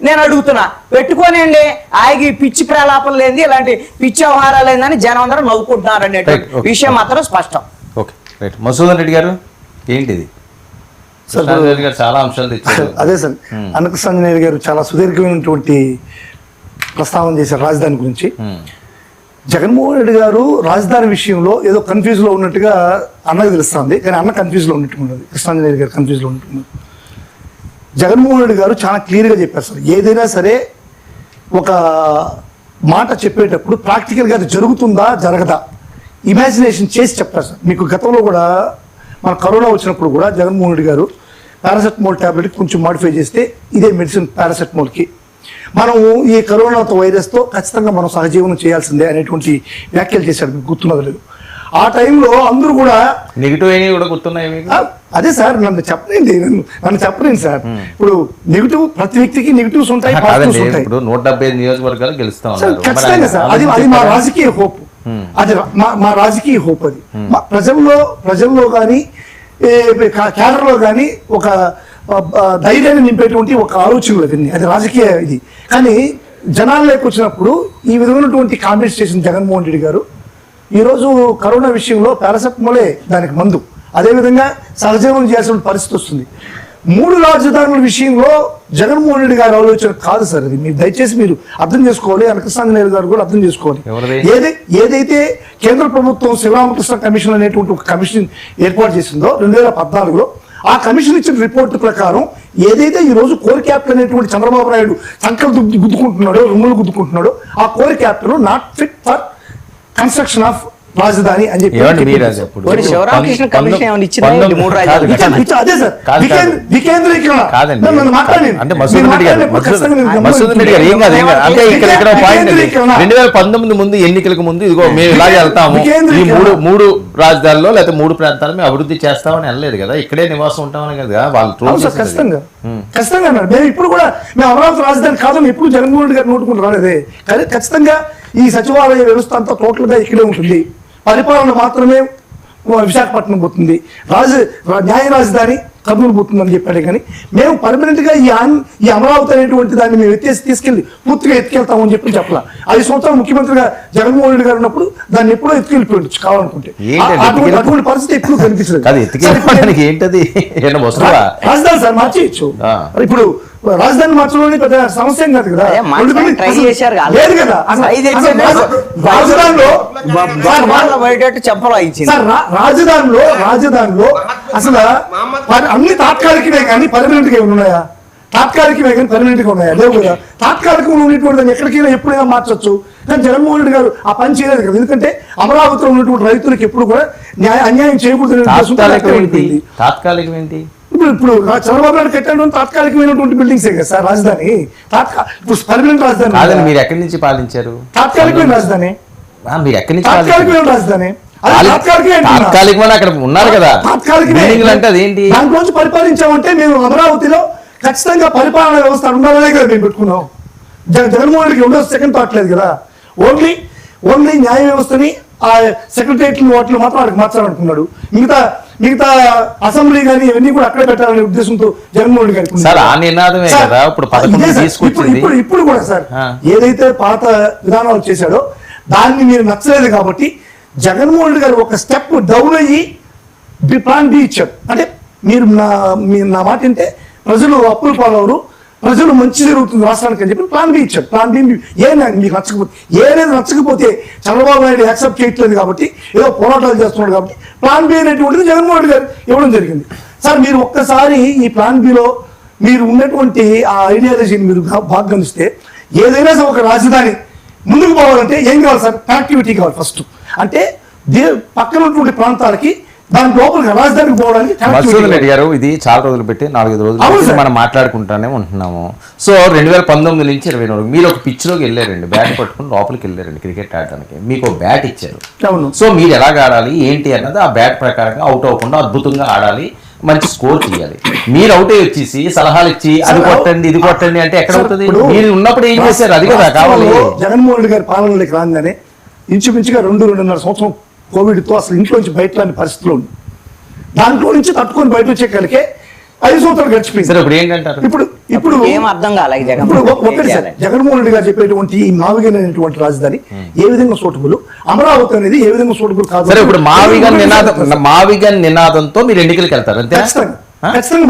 నేను అడుగుతున్నా. పెట్టుకోనండి ఆగి పిచ్చి ప్రలాపం లేని ఇలాంటి పిచ్చి వ్యవహారాలు ఏందని జనం అందరూ నవ్వుకుంటున్నారు అనే విషయం మాత్రం స్పష్టం. Okay right. మధుసూదన్ రెడ్డి గారు ఏంటిది? చాలా అంశాలు తెచ్చారు. అదే సార్, అన్నకృష్ణాంజనేయులు గారు చాలా సుదీర్ఘమైనటువంటి ప్రస్తావన చేశారు రాజధాని గురించి. జగన్మోహన్ రెడ్డి గారు రాజధాని విషయంలో ఏదో కన్ఫ్యూజ్లో ఉన్నట్టుగా అన్నకు తెలుస్తుంది, కానీ అన్న కన్ఫ్యూజ్లో ఉన్నట్టున్నది, కృష్ణాంజనేయులు గారు కన్ఫ్యూజ్లో ఉన్నట్టున్నది. జగన్మోహన్ రెడ్డి గారు చాలా క్లియర్గా చెప్పారు సార్, ఏదైనా సరే ఒక మాట చెప్పేటప్పుడు ప్రాక్టికల్గా అది జరుగుతుందా జరగదా ఇమాజినేషన్ చేసి చెప్తారు సార్. మీకు గతంలో కూడా మన కరోనా వచ్చినప్పుడు కూడా జగన్మోహన్ రెడ్డి గారు పారాసెటమాల్ ట్యాబ్లెట్ కొంచెం మాడిఫై చేస్తే ఇదే మెడిసిన్ పారాసెటమాల్కి మనం ఈ కరోనా వైరస్తో ఖచ్చితంగా మనం సహజీవనం చేయాల్సిందే అనేటువంటి వ్యాఖ్యలు చేశారు. మీకు గుర్తున్నది లేదు? ఆ టైంలో అందరూ కూడా నెగిటివ్ అయినవి కూడా గుర్తున్నాయి మీకు? అదే సార్, నన్ను చెప్పలేండి సార్. ఇప్పుడు నెగిటివ్ ప్రతి వ్యక్తికి నెగిటివ్స్ ఉంటాయి, పాజిటివ్స్ ఉంటాయి. 175 నియోజకవర్గాలు గెలుస్తాం ఖచ్చితంగా సార్. అది మా రాజకీయ హోప్, అది మా రాజకీయ హోప్. అది ప్రజల్లో కానీ కేడర్లో కానీ ఒక ధైర్యాన్ని నింపేటువంటి ఒక ఆలోచనలు అవన్నీ, అది రాజకీయ ఇది. కానీ జనాల్లోకి వచ్చినప్పుడు ఈ విధమైనటువంటి కామెంట్స్ చేసిన జగన్మోహన్ రెడ్డి గారు ఈరోజు కరోనా విషయంలో పారాసెటమాలే దానికి మందు, అదేవిధంగా సహజీవనం చేయాల్సిన పరిస్థితి వస్తుంది. 3 రాజధానుల విషయంలో జగన్మోహన్ రెడ్డి గారి ఆలోచన కాదు సార్. అది మీరు దయచేసి మీరు అర్థం చేసుకోవాలి, అన్నకృష్ణాంజనేయులు గారు కూడా అర్థం చేసుకోవాలి. ఏదైతే కేంద్ర ప్రభుత్వం శివరామకృష్ణ కమిషన్ అనేటువంటి ఒక కమిషన్ ఏర్పాటు చేసిందో 2014లో, ఆ కమిషన్ ఇచ్చిన రిపోర్టు ప్రకారం ఏదైతే ఈ రోజు కోర్ క్యాపిటల్ అనేటువంటి చంద్రబాబు నాయుడు సంకల్ గుద్దుకుంటున్నాడో, రొమ్ములు గుద్దుకుంటున్నాడో, ఆ core capital not fit for construction of రాజధాని అని చెప్పి శివరామకృష్ణ కమిషన్ ఏమైనా ఇచ్చిందా? అదే సార్, వికేంద్రీకరణ. అంటే మధుసూదన్ రెడ్డి గారు ఏం కాదు, అంటే ఇక్కడ పాయింట్ 2019 ముందు ఎన్నికలకు ముందు ఇదిగో మేము ఇలాగే వెళ్తాము, ఈ మూడు రాజధానిలో లేకపోతే 3 ప్రాంతాలు మేము అభివృద్ధి చేస్తామని అనలేదు కదా, ఇక్కడే నివాసం ఉంటామని కదా వాళ్ళు. ఖచ్చితంగా మేము ఇప్పుడు కూడా మేము అమరావతి రాజధాని కాదని ఎప్పుడు జగన్మోహన్ రెడ్డి గారు నోటుకుంటూ రాలేదే. కానీ ఖచ్చితంగా ఈ సచివాలయ వ్యవస్థ అంతా టోటల్ గా ఇక్కడే ఉంటుంది, పరిపాలన మాత్రమే విశాఖపట్నం పోతుంది, న్యాయ రాజధాని కర్నూలు పోతుందని చెప్పాడే. కానీ మేము పర్మనెంట్ గా ఈ అమరావతి అనేటువంటి దాన్ని మేము తీసుకెళ్లి పూర్తిగా ఎత్తుకెళ్తామని చెప్పి చెప్పాల. 5 సంవత్సరాలు ముఖ్యమంత్రిగా జగన్మోహన్ రెడ్డి గారు ఉన్నప్పుడు దాన్ని ఎప్పుడో ఎత్తుకెళ్ళిపోయి కావాలనుకుంటే అటువంటి పరిస్థితి ఎప్పుడు కనిపించలేదు. రాజధాని సార్ మార్చేయచ్చు, ఇప్పుడు రాజధాని మార్చడం పెద్ద సమస్య కాదు కదా, లేదు కదా. రాజధానిలో అసలు అన్ని తాత్కాలికమే కానీ పర్మనెంట్ గా ఉన్నాయా? తాత్కాలికమే కానీ పర్మనెంట్ గా ఉన్నాయా? లేవు కదా. తాత్కాలికంగా ఉన్నటువంటి దాన్ని ఎక్కడికైనా ఎప్పుడైనా మార్చొచ్చు, కానీ జగన్మోహన్ రెడ్డి గారు ఆ పని చేయలేదు కదా. ఎందుకంటే అమరావతిలో ఉన్నటువంటి రైతులకు ఎప్పుడు కూడా అన్యాయం చేయకూడదు. తాత్కాలికం ఏంటి? ఇప్పుడు చంద్రబాబు నాయుడు కట్టాడు తాత్కాలికమైనటువంటి బిల్డింగ్స్ కదా సార్ రాజధాని. ఇప్పుడు పర్మనెంట్ రాజధాని మీరు ఎక్కడి నుంచి పాలించారు? తాత్కాలికమైన రాజధాని. మీరు ఎక్కడి నుంచి తాత్కాలికమైన రాజధాని అక్కడ ఉన్నారు కదా, దాంట్లోంచి పరిపాలించామంటే మేము అమరావతిలో ఖచ్చితంగా పరిపాలన వ్యవస్థ ఉండాలనే కదా మేము పెట్టుకున్నాం. జగన్మోహన్ రెడ్డికి ఉండదు సెకండ్ థాట్ లేదు కదా. ఓన్లీ న్యాయ వ్యవస్థని ఆ సెక్రటరియట్ వాటిలో మాత్రం అక్కడికి మార్చాలనుకున్నాడు. మిగతా అసెంబ్లీ కానీ ఇవన్నీ కూడా అక్కడే పెట్టాలనే ఉద్దేశంతో జగన్మోహన్ రెడ్డి గారు ఇప్పుడు కూడా సార్ ఏదైతే పాత విధానాలు చేశాడో దాన్ని మీరు నచ్చలేదు కాబట్టి జగన్మోహన్ రెడ్డి గారు ఒక స్టెప్ డౌన్ అయ్యి ప్లాన్ బి ఇచ్చాడు. అంటే మీరు నా మాట అంటే ప్రజలు అప్పులు పాలవరు, ప్రజలు మంచి జరుగుతుంది రాష్ట్రానికి అని చెప్పి ప్లాన్ బి ఇచ్చాడు. ప్లాన్ బి మీకు నచ్చకపోతే ఏదైనా నచ్చకపోతే చంద్రబాబు నాయుడు యాక్సెప్ట్ చేయట్లేదు కాబట్టి ఏదో పోరాటాలు చేస్తున్నాడు కాబట్టి ప్లాన్ బి అనేటువంటిది జగన్మోహన్ రెడ్డి గారు ఇవ్వడం జరిగింది. సార్ మీరు ఒక్కసారి ఈ ప్లాన్ బిలో మీరు ఉన్నటువంటి ఆ ఐడియాలజీని మీరు బాగా గమనిస్తే ఏదైనా ఒక రాజధాని ముందుకు పోవాలంటే ఏం కావాలి సార్? కనెక్టివిటీ కావాలి ఫస్ట్. అంటే పక్కన ఉన్నటువంటి ప్రాంతాలకి దాని లోపలికి రాజధానికి పోవడానికి. మధుసూదన్ రెడ్డి గారు ఇది చాలా రోజులు పెట్టి 4-5 రోజులు మనం మాట్లాడుకుంటానే ఉంటున్నాము. సో 2019 నుంచి 2020 మీరు ఒక పిచ్లోకి వెళ్ళారండి, బ్యాట్ పట్టుకుని లోపలికి వెళ్ళారండి క్రికెట్ ఆడడానికి, మీకు ఒక బ్యాట్ ఇచ్చారు. సో మీరు ఎలాగ ఆడాలి ఏంటి అన్నది ఆ బ్యాట్ ప్రకారంగా అవుట్ అవ్వకుండా అద్భుతంగా ఆడాలి, మంచి స్కోర్ తీయాలి. మీరు అవుట్ వచ్చేసి సలహాలు ఇచ్చి అది కొట్టండి ఇది కొట్టండి అంటే ఎక్కడ అవుతుంది? మీరు ఉన్నప్పుడు ఏం చేశారు? అది కదా కావాలి. జగన్మోహన్ రెడ్డి గారి పాలనలోకి రాగానే ఇంచుమించుగా 2-2.5 సంవత్సరం కోవిడ్తో అసలు ఇంట్లో నుంచి బయట రాని పరిస్థితులు ఉంది. దాంట్లో నుంచి తట్టుకొని బయట వచ్చేకలికే 5 సంవత్సరాలు గడిచిపోయింది. సరే ఇప్పుడు ఏంటంటారు? ఇప్పుడు ఏం అర్థం కాలే ఇప్పుడు జగన్ ఒకటి సార్, జగన్మోహన్ రెడ్డి గారు చెప్పేటువంటి ఈ మావిగన్ అనేటువంటి రాజధాని ఏ విధంగా సూటబుల్, అమరావతి అనేది ఏ విధంగా సూటబుల్ కాదు. సరే ఇప్పుడు మావిగన్ నినాదంతో మీరు ఎన్నికలకు వెళ్తారు అంతే? ఖచ్చితంగా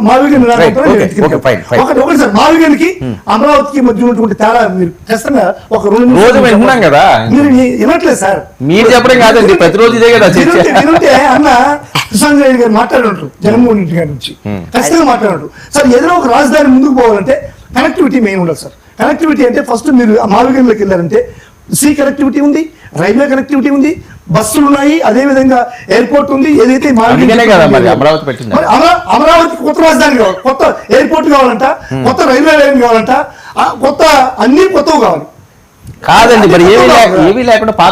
మావిగన్ నినాదంతో Right, okay, ఎన్నికలకు okay, fine, fine. ఒకటి సార్, మావిగన్కి అమరావతికి మధ్య ఉన్నటువంటి తేడా మీరు ఖచ్చితంగా ఒక రోజు వింటున్నాం కదా. మీరు వినట్లేదు సార్. మీరు చెప్పడం కాదండి, ప్రతిరోజు ఇదే కదా చర్చ. వినుంటే అన్న కృష్ణాంజలి రెడ్డి గారు మాట్లాడుంటారు జగన్మోహన్ రెడ్డి గారి నుంచి ఖచ్చితంగా మాట్లాడుంటారు సార్. ఏదైనా ఒక రాజధాని ముందుకు పోవాలంటే కనెక్టివిటీ మెయిన్ ఉండాలి సార్. కనెక్టివిటీ అంటే ఫస్ట్ మీరు మావిగన్లోకి వెళ్ళారంటే సీ కనెక్టివిటీ ఉంది, రైల్వే కనెక్టివిటీ ఉంది, బస్సులు ఉన్నాయి, అదే విధంగా ఎయిర్పోర్ట్ ఉంది. ఏదైతే అందుకనే కదా మరి అమరావతి పెట్టింది. అమరావతికి కొత్త రాజధాని కావాలి, కొత్త ఎయిర్పోర్ట్ కావాలంట, కొత్త రైల్వే లైన్ కావాలంట, కొత్త అన్ని కొత్తవి కావాలి. కాదండి మరి ఏమీ లేకుండా పాత